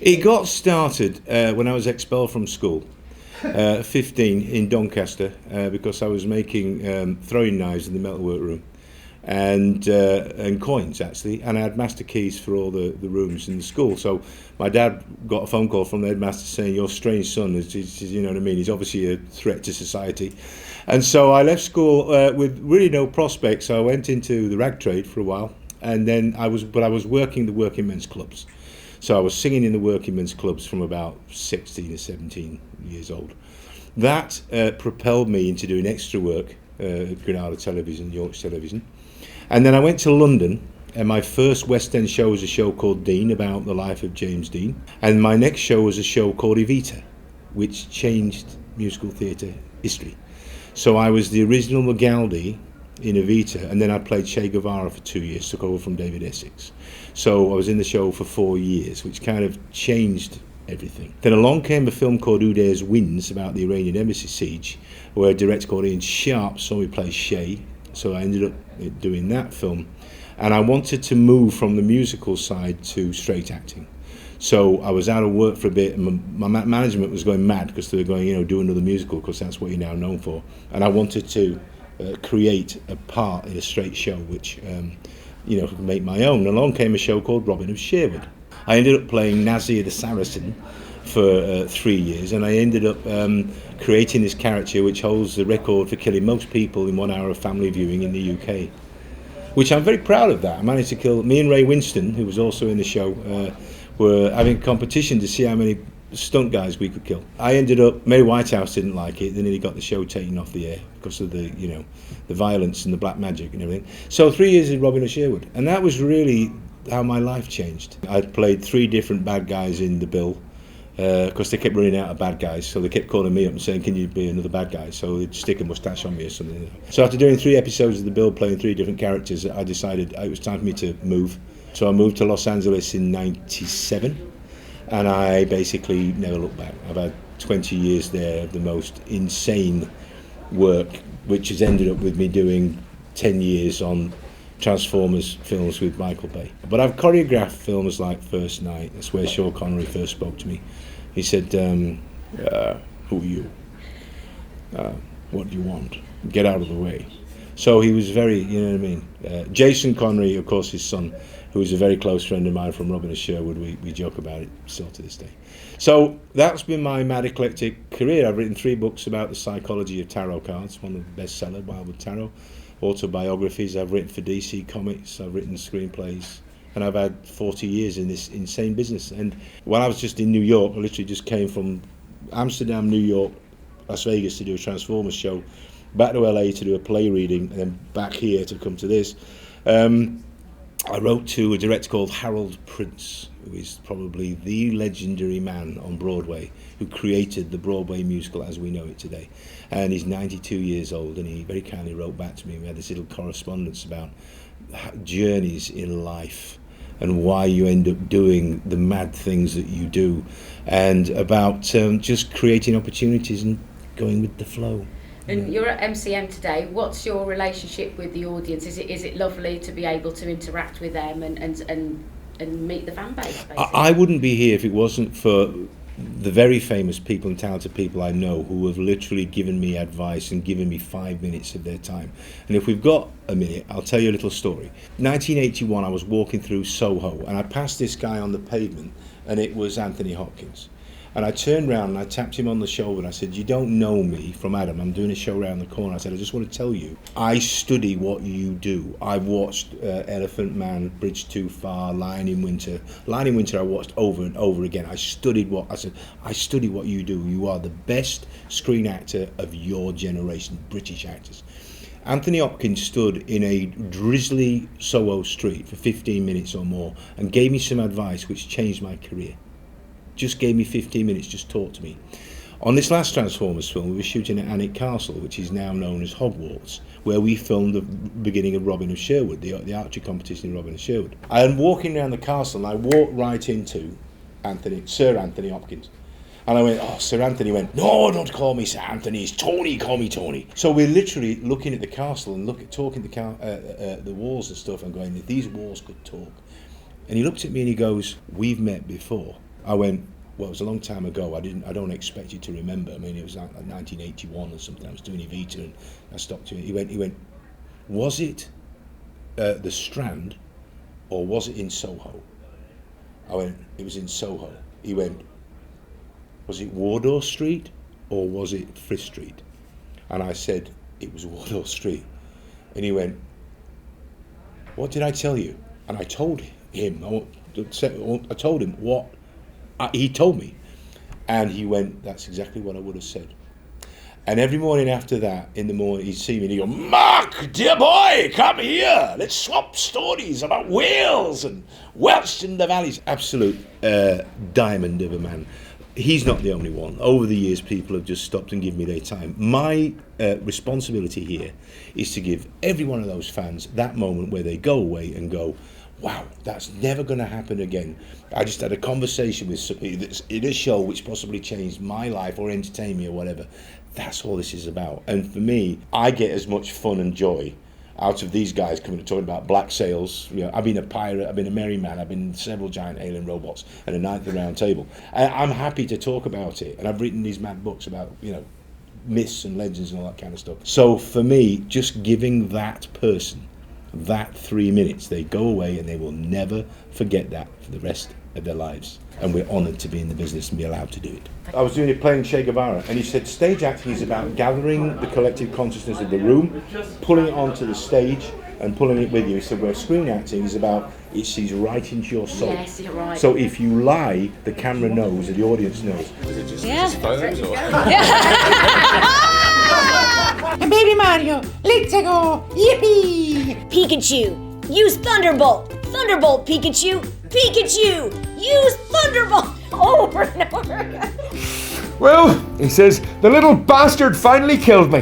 It got started when I was expelled from school, 15 in Doncaster, because I was making throwing knives in the metalwork room and coins actually, and I had master keys for all the rooms in the school. So my dad got a phone call from the headmaster saying, "Your strange son is you know what I mean, he's obviously a threat to society." And so I left school with really no prospects. So I went into the rag trade for a while, and then I was working the working men's clubs. So I was singing in the working men's clubs from about 16 or 17 years old. That propelled me into doing extra work at Granada Television, Yorkshire Television. And then I went to London, and my first West End show was a show called Dean, about the life of James Dean. And my next show was a show called Evita, which changed musical theatre history. So I was the original Magaldi in Evita, and then I played Che Guevara for 2 years, took over from David Essex. So I was in the show for 4 years, which kind of changed everything. Then along came a film called Who Dares Wins, about the Iranian embassy siege, where a director called Ian Sharp saw me play Che. So I ended up doing that film, and I wanted to move from the musical side to straight acting. So I was out of work for a bit, and my management was going mad because they were going, do another musical because that's what you're now known for. And I wanted to create a part in a straight show, which could make my own. Along came a show called Robin of Sherwood. I ended up playing Nasir the Saracen for 3 years, and I ended up creating this character which holds the record for killing most people in 1 hour of family viewing in the UK, which I'm very proud of. That I managed to kill. Me and Ray Winston, who was also in the show, were having a competition to see how many stunt guys we could kill. I ended up, Mary Whitehouse didn't like it, then he got the show taken off the air because of the violence and the black magic and everything. So 3 years in Robin of Sherwood, and that was really how my life changed. I'd played 3 different bad guys in the bill, because they kept running out of bad guys, so they kept calling me up and saying, "Can you be another bad guy?" So they'd stick a moustache on me or something. So after doing 3 episodes of the bill, playing 3 different characters, I decided it was time for me to move. So I moved to Los Angeles in '97, and I basically never looked back. I've had 20 years there of the most insane work, which has ended up with me doing 10 years on Transformers films with Michael Bay. But I've choreographed films like First Night. That's where Sean Connery first spoke to me. He said, "Who are you? What do you want? Get out of the way." So he was very, you know what I mean. Jason Connery, of course, his son, who is a very close friend of mine from Robin of Sherwood, we joke about it still to this day. So that's been my mad eclectic career. I've written 3 books about the psychology of tarot cards, one of the bestseller, Wildwood Tarot. Autobiographies, I've written for DC Comics, I've written screenplays, and I've had 40 years in this insane business. And while I was just in New York, I literally just came from Amsterdam, New York, Las Vegas to do a Transformers show, back to LA to do a play reading, and then back here to come to this. I wrote to a director called Hal Prince, who is probably the legendary man on Broadway, who created the Broadway musical as we know it today. And he's 92 years old, and he very kindly wrote back to me. We had this little correspondence about journeys in life and why you end up doing the mad things that you do, and about just creating opportunities and going with the flow. And you're at MCM today. What's your relationship with the audience? Is it lovely to be able to interact with them and meet the fan base, basically? I wouldn't be here if it wasn't for the very famous people and talented people I know who have literally given me advice and given me 5 minutes of their time. And if we've got a minute, I'll tell you a little story. 1981, I was walking through Soho, and I passed this guy on the pavement, and it was Anthony Hopkins. And I turned round and I tapped him on the shoulder and I said, "You don't know me from Adam. I'm doing a show around the corner." I said, "I just want to tell you, I study what you do. I watched Elephant Man, Bridge Too Far, Lion in Winter. Lion in Winter I watched over and over again. I study what you do. You are the best screen actor of your generation, British actors." Anthony Hopkins stood in a drizzly Soho street for 15 minutes or more and gave me some advice which changed my career. Just gave me 15 minutes, just talked to me. On this last Transformers film, we were shooting at Alnwick Castle, which is now known as Hogwarts, where we filmed the beginning of Robin of Sherwood, the archery competition in Robin of Sherwood. I am walking around the castle and I walked right into Sir Anthony Hopkins. And I went, "Oh," Sir Anthony went, "No, don't call me Sir Anthony, it's Tony, call me Tony." So we're literally looking at the castle and talking the walls and stuff and going, "If these walls could talk." And he looked at me and he goes, "We've met before." I went, well, it was a long time ago. I don't expect you to remember. I mean, it was like 1981 or something. I was doing Evita and I stopped him. He went, was it the Strand or was it in Soho? I went, it was in Soho. He went, was it Wardour Street or was it Frith Street? And I said, it was Wardour Street. And he went, what did I tell you? And I told him, I told him what he told me. And he went, that's exactly what I would have said. And every morning after that, in the morning, he'd see me and he'd go, Mark, dear boy, come here. Let's swap stories about Wales and Welsh in the valleys. Absolute diamond of a man. He's not the only one. Over the years, people have just stopped and given me their time. My responsibility here is to give every one of those fans that moment where they go away and go, wow, that's never going to happen again. I just had a conversation with somebody that's in a show which possibly changed my life or entertained me or whatever. That's all this is about. And for me, I get as much fun and joy out of these guys coming and talking about black sails. You know, I've been a pirate, I've been a merry man, I've been in several giant alien robots and a Ninth of the Round Table. And I'm happy to talk about it. And I've written these mad books about, myths and legends and all that kind of stuff. So for me, just giving that person that 3 minutes, they go away and they will never forget that for the rest of their lives. And we're honoured to be in the business and be allowed to do it. I was doing a play in Che Guevara and he said stage acting is about gathering the collective consciousness of the room, pulling it onto the stage and pulling it with you. He said where screen acting is about, it sees right into your soul. Yes, you're right. So if you lie, the camera knows or the audience knows. Was it just photos or? And Baby Mario, let's go! Yippee! Pikachu, use Thunderbolt! Thunderbolt, Pikachu! Pikachu, use Thunderbolt! Over and over again. Well, he says, the little bastard finally killed me.